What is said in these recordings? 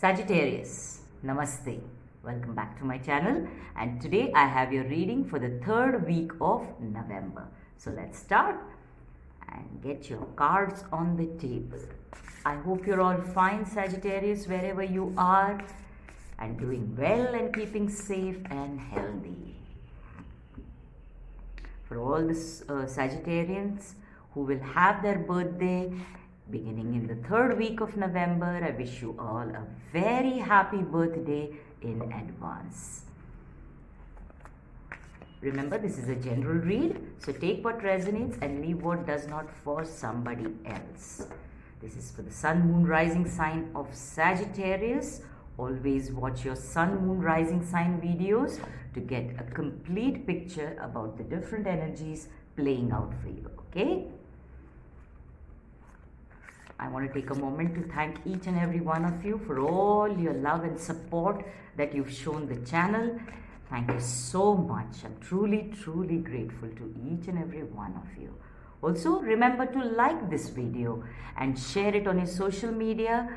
Sagittarius, Namaste. Welcome back to my channel, and today I have your reading for the third week of November. So let's start and get your cards on the table. I hope you're all fine, Sagittarius, wherever you are, and doing well and keeping safe and healthy. For all the Sagittarians who will have their birthday beginning in the third week of November, I wish you all a very happy birthday in advance. Remember, this is a general read, so take what resonates and leave what does not for somebody else. This is for the Sun, Moon, Rising sign of Sagittarius. Always watch your Sun, Moon, Rising sign videos to get a complete picture about the different energies playing out for you, okay? I want to take a moment to thank each and every one of you for all your love and support that you've shown the channel. Thank you so much. I'm truly grateful to each and every one of you. Also, remember to like this video and share it on your social media,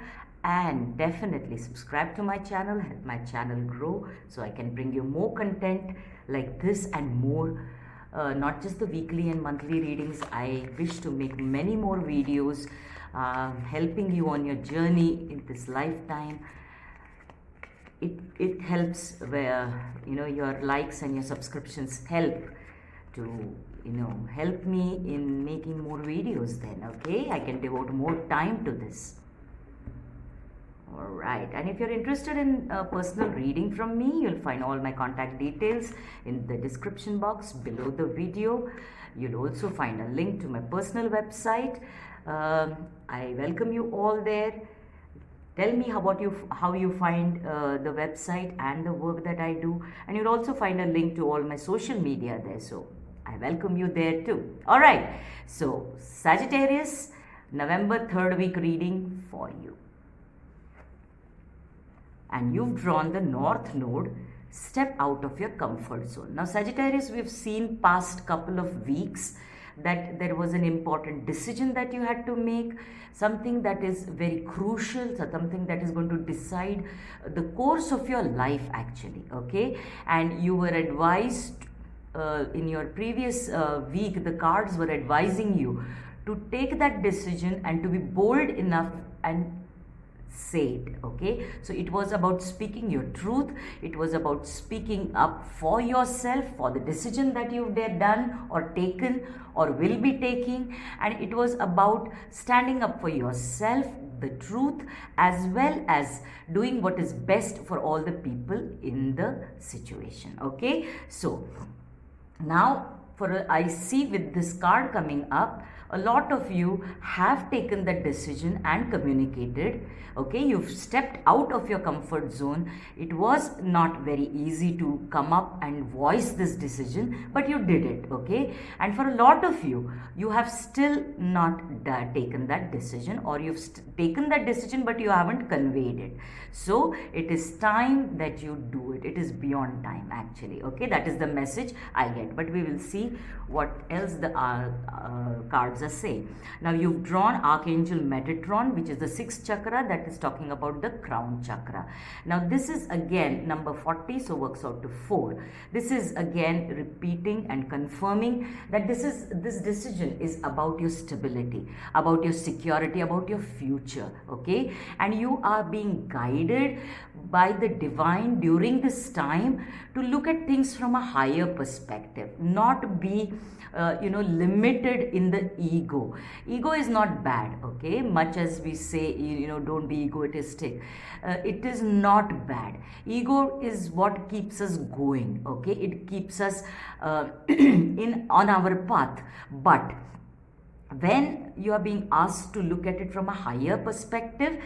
and definitely subscribe to my channel, help my channel grow so I can bring you more content like this and more. Not just the weekly and monthly readings. I wish to make many more videos helping you on your journey in this lifetime. It helps where your likes and your subscriptions help to help me in making more videos. Then okay, I can devote more time to this. Alright, and if you're interested in a personal reading from me, you'll find all my contact details in the description box below the video. You'll also find a link to my personal website. I welcome you all there. Tell me how you find the website and the work that I do, and you'll also find a link to all my social media there, so I welcome you there too. Alright, so Sagittarius, November third week reading for you. And you've drawn the North Node. Step out of your comfort zone. Now Sagittarius, we've seen past couple of weeks that there was an important decision that you had to make, something that is very crucial, something that is going to decide the course of your life actually, okay? And you were advised in your previous week, the cards were advising you to take that decision and to be bold enough and say it, okay? So it was about speaking your truth. It was about speaking up for yourself, for the decision that you've done or taken or will be taking, and it was about standing up for yourself, the truth, as well as doing what is best for all the people in the situation, okay? So now I see with this card coming up, a lot of you have taken that decision and communicated, okay? You've stepped out of your comfort zone. It was not very easy to come up and voice this decision, but you did it, okay? And for a lot of you, you have still not taken that decision, or you've taken that decision but you haven't conveyed it. So it is time that you do it. It is beyond time actually, okay? That is the message I get, but we will see what else the cards are saying. Now you've drawn Archangel Metatron, which is the 6th chakra, that is talking about the crown chakra. Now this is again number 40, so works out to 4. This is again repeating and confirming that this decision is about your stability, about your security, about your future, okay? And you are being guided by the divine during this time to look at things from a higher perspective, not be limited in the ego. Ego is not bad, okay? Much as we say, don't be egoistic, it is not bad. Ego is what keeps us going, okay? It keeps us on our path. But when you are being asked to look at it from a higher perspective,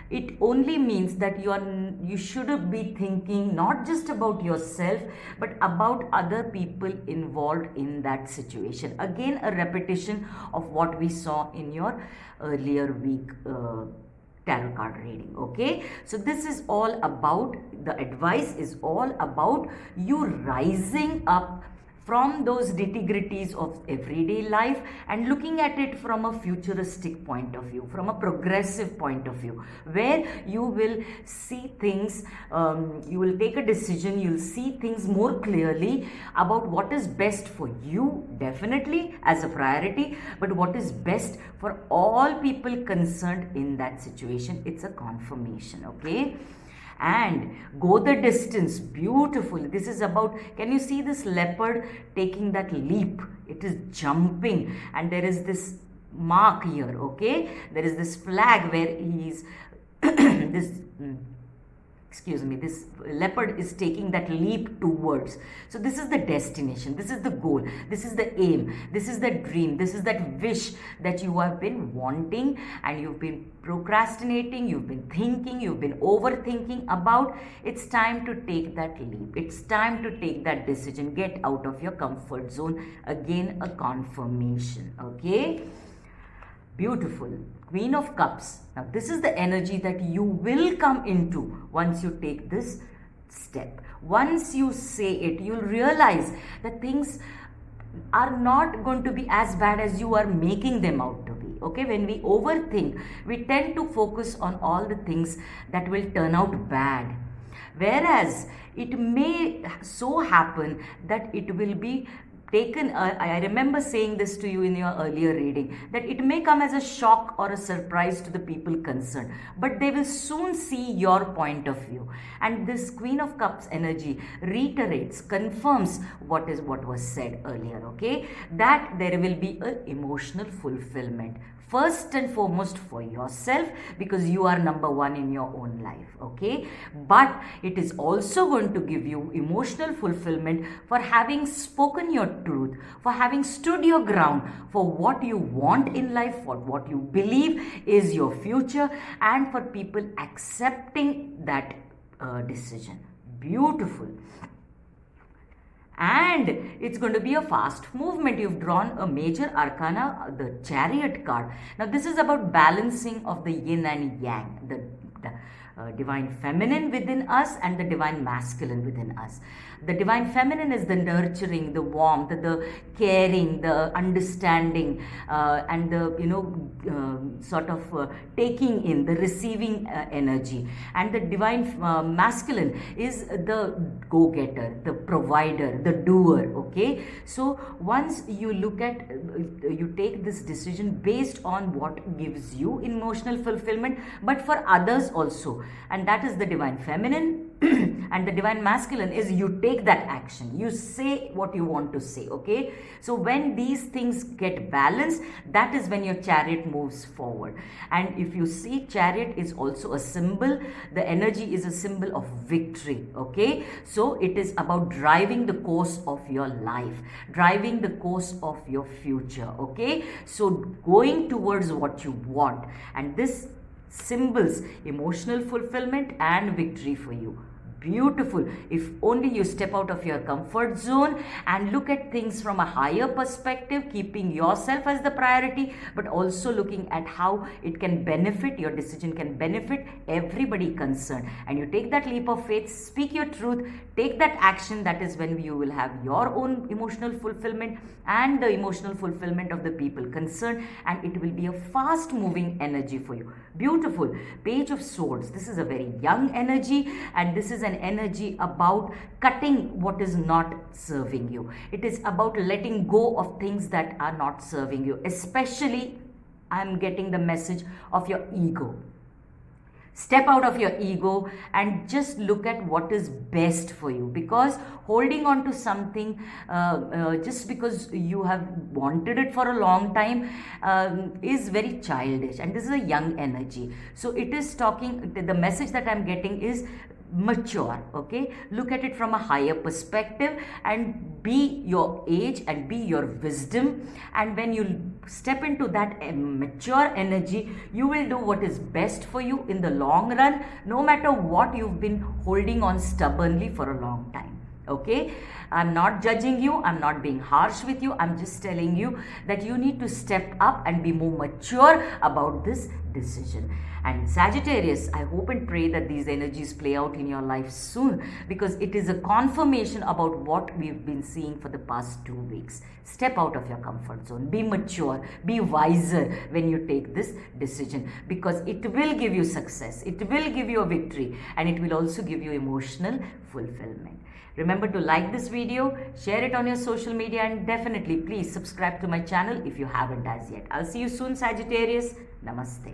it only means that you should be thinking not just about yourself but about other people involved in that situation. Again, a repetition of what we saw in your earlier week tarot card reading, okay? So this is all about, the advice is all about you rising up from those nitty-gritties of everyday life and looking at it from a futuristic point of view, from a progressive point of view, where you will see things, you will take a decision, you'll see things more clearly about what is best for you, definitely as a priority, but what is best for all people concerned in that situation. It's a confirmation, okay? And go the distance. Beautiful. This is about, can you see this leopard taking that leap? It is jumping, and there is this mark here, okay? There is this flag where he is this this leopard is taking that leap towards. So this is the destination, this is the goal, this is the aim, this is the dream, this is that wish that you have been wanting and you've been procrastinating, you've been thinking, you've been overthinking about. It's time to take that leap, it's time to take that decision, get out of your comfort zone. Again, a confirmation, okay? Beautiful. Queen of Cups. Now this is the energy that you will come into once you take this step. Once you say it, you'll realize that things are not going to be as bad as you are making them out to be. Okay, when we overthink, we tend to focus on all the things that will turn out bad. Whereas it may so happen that it will be taken, I remember saying this to you in your earlier reading, that it may come as a shock or a surprise to the people concerned, but they will soon see your point of view. And this Queen of Cups energy reiterates, confirms what was said earlier, okay? That there will be an emotional fulfillment. First and foremost for yourself, because you are number one in your own life, okay? But it is also going to give you emotional fulfillment for having spoken your truth, for having stood your ground for what you want in life, for what you believe is your future, and for people accepting that decision. Beautiful. And it's going to be a fast movement. You've drawn a major arcana, the Chariot card. Now this is about balancing of the yin and yang, the divine feminine within us and the divine masculine within us. The divine feminine is the nurturing, the warmth, the caring, the understanding, and the sort of taking in, the receiving energy. And the divine masculine is the go-getter, the provider, the doer, okay? So once you look at, you take this decision based on what gives you emotional fulfillment, but for others also. And that is the divine feminine. And the divine masculine is you take that action, you say what you want to say, okay? So when these things get balanced, that is when your chariot moves forward. And if you see, chariot is also a symbol, the energy is a symbol of victory, okay? So it is about driving the course of your life, driving the course of your future, okay? So going towards what you want, and this symbols emotional fulfillment and victory for you. Beautiful. If only you step out of your comfort zone and look at things from a higher perspective, keeping yourself as the priority, but also looking at how it can benefit, your decision can benefit everybody concerned. And you take that leap of faith, speak your truth, take that action. That is when you will have your own emotional fulfillment and the emotional fulfillment of the people concerned. And it will be a fast moving energy for you. Beautiful. Page of Swords. This is a very young energy, and this is an energy about cutting what is not serving you. It is about letting go of things that are not serving you. Especially, I'm getting the message of your ego. Step out of your ego and just look at what is best for you, because holding on to something just because you have wanted it for a long time is very childish, and this is a young energy. So it is talking, the message that I'm getting is mature, okay? Look at it from a higher perspective and be your age and be your wisdom. And when you step into that mature energy, you will do what is best for you in the long run, no matter what you've been holding on stubbornly for a long time, okay? I'm not judging you, I'm not being harsh with you, I'm just telling you that you need to step up and be more mature about this decision. And Sagittarius, I hope and pray that these energies play out in your life soon, because it is a confirmation about what we've been seeing for the past 2 weeks. Step out of your comfort zone, be mature, be wiser when you take this decision, because it will give you success, it will give you a victory, and it will also give you emotional fulfillment. Remember to like this video, share it on your social media, and definitely please subscribe to my channel if you haven't as yet. I'll see you soon, Sagittarius. Namaste.